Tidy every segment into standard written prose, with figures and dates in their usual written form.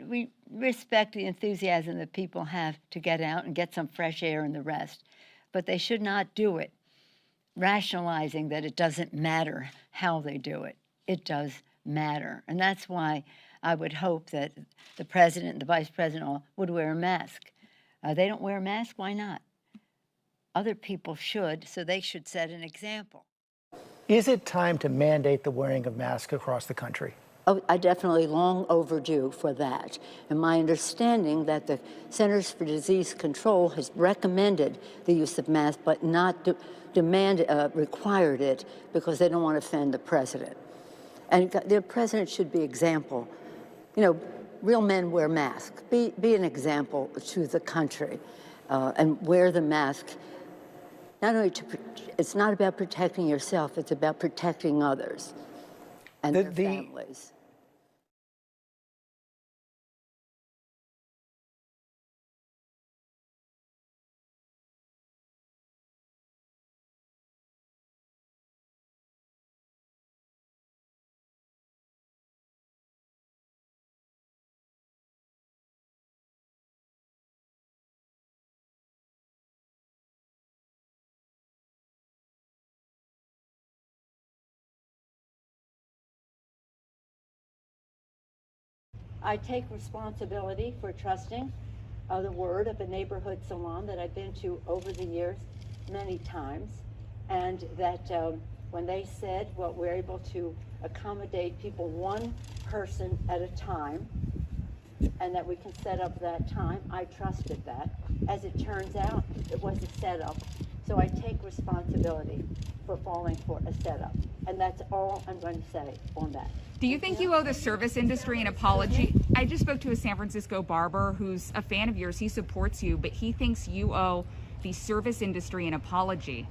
we respect the enthusiasm that people have to get out and get some fresh air and the rest, but they should not do it rationalizing that it doesn't matter how they do it. It does matter. And that's why I would hope that the president and the vice president all would wear a mask. They don't wear a mask, why not? Other people should, so they should set an example. Is it time to mandate the wearing of masks across the country? Oh, I definitely long overdue for that. And my understanding that the Centers for Disease Control has recommended the use of masks, but not required it because they don't want to offend the president. And the president should be example. You know, real men wear masks. Be an example to the country and wear the mask. Not only it's not about protecting yourself, it's about protecting others and their families. I take responsibility for trusting the word of a neighborhood salon that I've been to over the years many times, and that when they said, well, we're able to accommodate people one person at a time, and that we can set up that time, I trusted that. As it turns out, it was a setup, so I take responsibility for falling for a setup, and that's all I'm going to say on that. Do you think you owe the service industry an apology? I just spoke to a San Francisco barber who's a fan of yours. He supports you, but he thinks you owe the service industry an apology.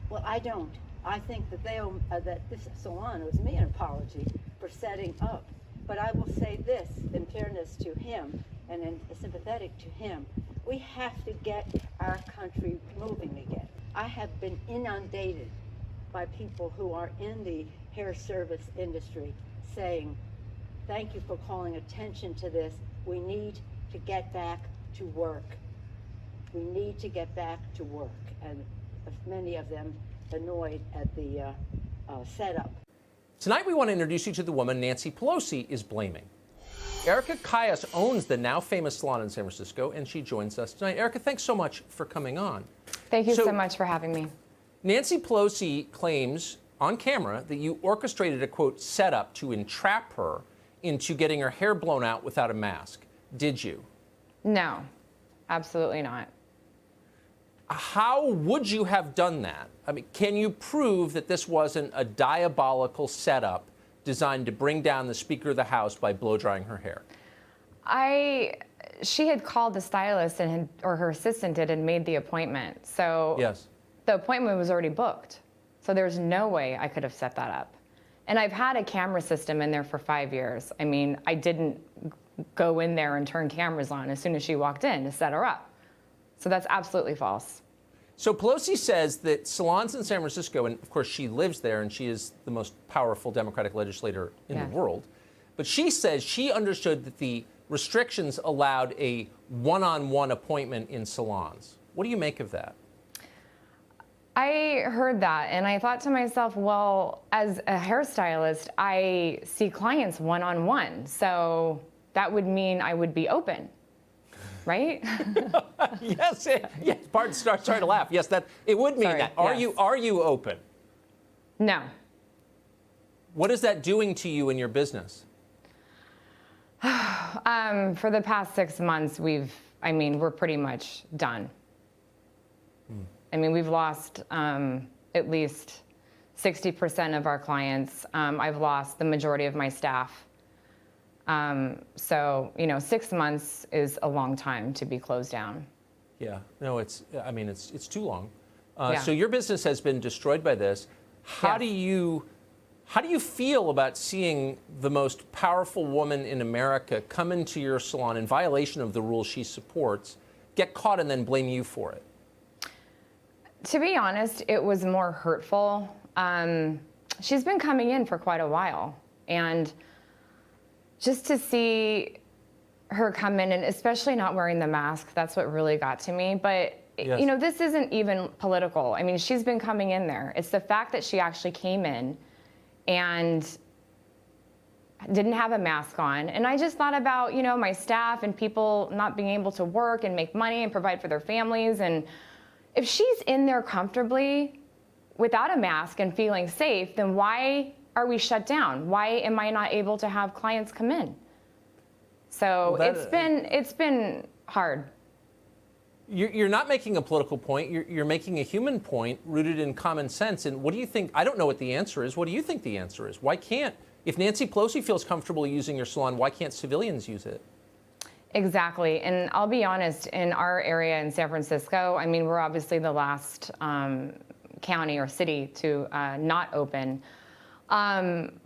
Well, I don't. I think that they owe, that this salon owes me an apology for setting up. But I will say this, in fairness to him and in sympathetic to him, we have to get our country moving again. I have been inundated by people who are in the hair service industry saying, thank you for calling attention to this. We need to get back to work. We need to get back to work. And many of them annoyed at the setup. Tonight we want to introduce you to the woman Nancy Pelosi is blaming. Erica Kayleigh owns the now famous salon in San Francisco, and she joins us tonight. Erica, thanks so much for coming on. Thank you so much for having me. Nancy Pelosi claims on camera that you orchestrated a, quote, setup to entrap her into getting her hair blown out without a mask. Did you? No, absolutely not. How would you have done that? I mean, can you prove that this wasn't a diabolical setup designed to bring down the Speaker of the House by blow-drying her hair? She had called the stylist or her assistant did and made the appointment. So yes. The appointment was already booked. So there's no way I could have set that up. And I've had a camera system in there for 5 years. I mean, I didn't go in there and turn cameras on as soon as she walked in to set her up. So that's absolutely false. So Pelosi says that salons in San Francisco, and of course she lives there and she is the most powerful Democratic legislator in the world, but she says she understood that the restrictions allowed a one-on-one appointment in salons. What do you make of that? I heard that and I thought to myself, well, as a hairstylist, I see clients one-on-one. So that would mean I would be open, right? Yes, pardon, sorry to laugh. Yes, that it would mean that. Are you open? No. What is that doing to you in your business? For the past 6 months, we're pretty much done. I mean, we've lost at least 60% of our clients. I've lost the majority of my staff. So, 6 months is a long time to be closed down. Yeah, no, it's too long. So your business has been destroyed by this. How do you feel about seeing the most powerful woman in America come into your salon in violation of the rules she supports, get caught, and then blame you for it? To be honest, it was more hurtful. She's been coming in for quite a while, and just to see her come in, and especially not wearing the mask. That's what really got to me. But Yes. you know, this isn't even political. I mean, she's been coming in there. It's the fact that she actually came in and didn't have a mask on. And I just thought about, you know, my staff and people not being able to work and make money and provide for their families. And if she's in there comfortably without a mask and feeling safe, then why are we shut down? Why am I not able to have clients come in? So it's been hard. You're not making a political point. You're making a human point rooted in common sense. And what do you think? I don't know what the answer is. What do you think the answer is? Why can't, if Nancy Pelosi feels comfortable using your salon, why can't civilians use it? Exactly. And I'll be honest, in our area in San Francisco, I mean, we're obviously the last county or city to not open.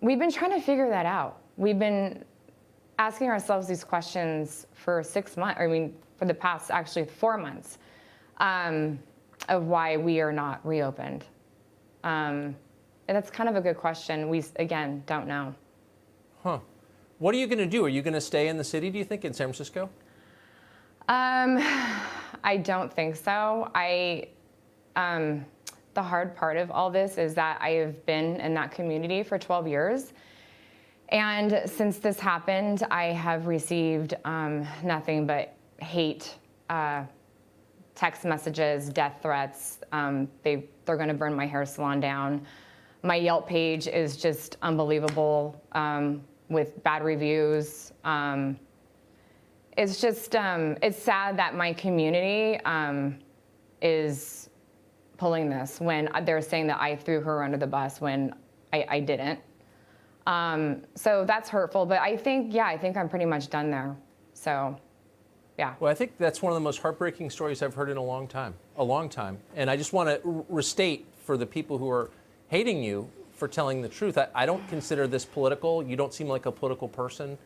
We've been trying to figure that out. We've been asking ourselves these questions for 6 months, I mean, for the past actually 4 months, of why we are not reopened. And that's kind of a good question. We, again, don't know. Huh. What are you going to do? Are you going to stay in the city, do you think, in San Francisco? I don't think so. The hard part of all this is that I have been in that community for 12 years. And since this happened, I have received nothing but hate, text messages, death threats. They're going to burn my hair salon down. My Yelp page is just unbelievable with bad reviews. It's just, it's sad that my community is pulling this when they're saying that I threw her under the bus when I didn't. So that's hurtful, but I think I'm pretty much done there. So, yeah. Well, I think that's one of the most heartbreaking stories I've heard in a long time. And I just want to restate for the people who are hating you for telling the truth. I don't consider this political. You don't seem like a political person.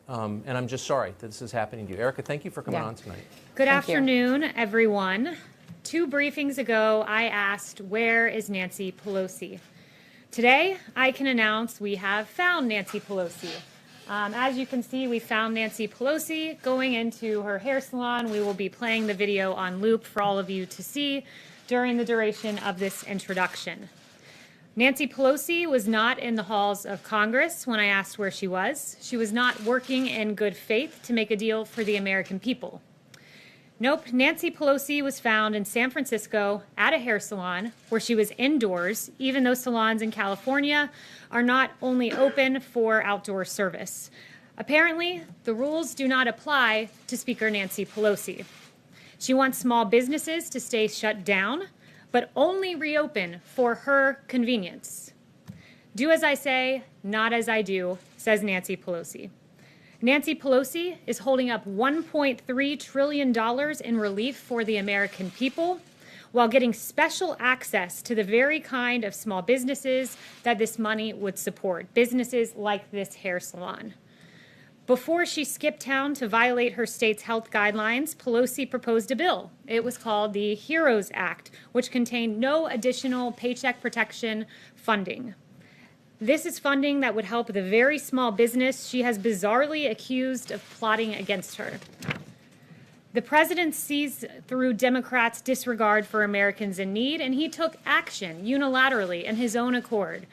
And I'm just sorry that this is happening to you. Erica, thank you for coming on tonight. Good afternoon, everyone. 2 briefings ago, I asked, where is Nancy Pelosi? Today, I can announce we have found Nancy Pelosi. As you can see, we found Nancy Pelosi going into her hair salon. We will be playing the video on loop for all of you to see during the duration of this introduction. Nancy Pelosi was not in the halls of Congress when I asked where she was. She was not working in good faith to make a deal for the American people. Nope, Nancy Pelosi was found in San Francisco at a hair salon where she was indoors, even though salons in California are not only open for outdoor service. Apparently, the rules do not apply to Speaker Nancy Pelosi. She wants small businesses to stay shut down, but only reopen for her convenience. Do as I say, not as I do, says Nancy Pelosi. Nancy Pelosi is holding up $1.3 trillion in relief for the American people while getting special access to the very kind of small businesses that this money would support, businesses like this hair salon. Before she skipped town to violate her state's health guidelines, Pelosi proposed a bill. It was called the HEROES Act, which contained no additional paycheck protection funding. This is funding that would help the very small business she has bizarrely accused of plotting against her. The president sees through Democrats' disregard for Americans in need, and he took action unilaterally in his own accord.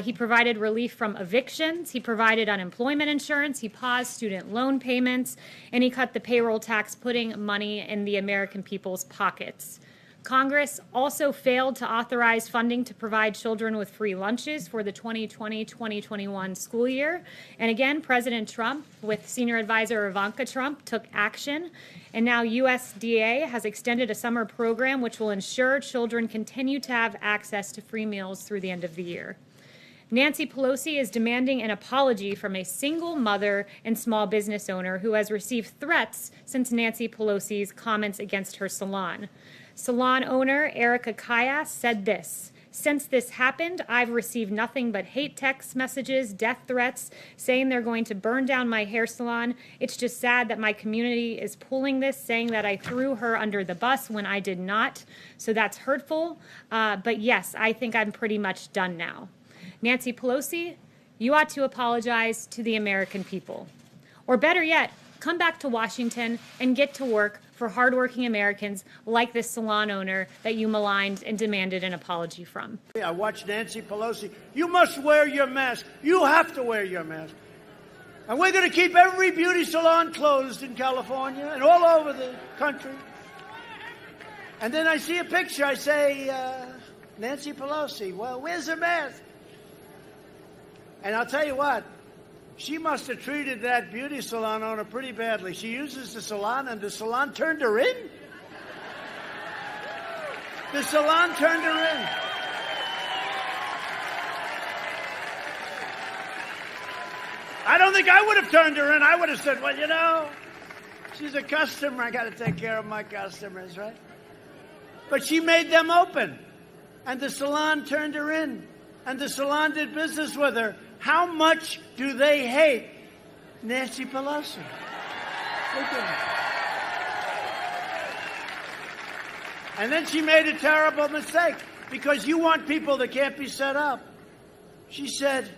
He provided relief from evictions, he provided unemployment insurance, he paused student loan payments, and he cut the payroll tax, putting money in the American people's pockets. Congress also failed to authorize funding to provide children with free lunches for the 2020-2021 school year. And again, President Trump, with senior advisor Ivanka Trump, took action. And now USDA has extended a summer program which will ensure children continue to have access to free meals through the end of the year. Nancy Pelosi is demanding an apology from a single mother and small business owner who has received threats since Nancy Pelosi's comments against her salon. Salon owner Erica Kayleigh said this: "Since this happened, I've received nothing but hate text messages, death threats, saying they're going to burn down my hair salon. It's just sad that my community is pulling this, saying that I threw her under the bus when I did not. So that's hurtful. But yes, I think I'm pretty much done now. Nancy Pelosi, you ought to apologize to the American people. Or better yet, come back to Washington and get to work for hardworking Americans like this salon owner that you maligned and demanded an apology from. I watched Nancy Pelosi. You must wear your mask. You have to wear your mask. And we're going to keep every beauty salon closed in California and all over the country. And then I see a picture. I say, Nancy Pelosi, well, where's her mask? And I'll tell you what, she must have treated that beauty salon owner pretty badly. She uses the salon, and the salon turned her in. The salon turned her in. I don't think I would have turned her in. I would have said, well, you know, she's a customer. I got to take care of my customers, right? But she made them open, and the salon turned her in, and the salon did business with her. How much do they hate Nancy Pelosi? Look at her. And then she made a terrible mistake because you want people that can't be set up. She said,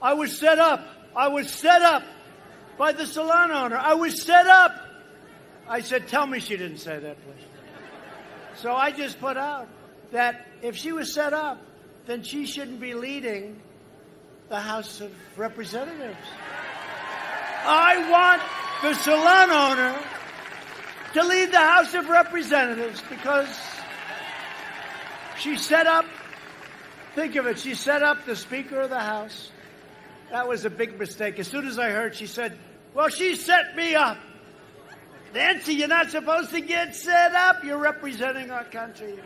I was set up. I was set up by the salon owner. I was set up. I said, tell me she didn't say that, please. So I just put out that if she was set up, then she shouldn't be leading the House of Representatives. I want the salon owner to lead the House of Representatives because she set up, think of it, she set up the Speaker of the House. That was a big mistake. As soon as I heard, she said, well, she set me up. Nancy, you're not supposed to get set up. You're representing our country.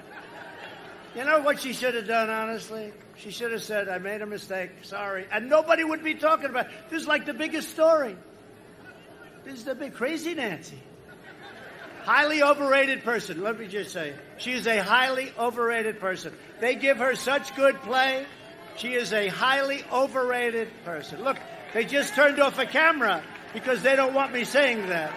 You know what she should have done, honestly? She should have said, I made a mistake, sorry. And nobody would be talking about it. This is like the biggest story. This is the big crazy Nancy. Highly overrated person, let me just say. She is a highly overrated person. They give her such good play. She is a highly overrated person. Look, they just turned off a camera because they don't want me saying that.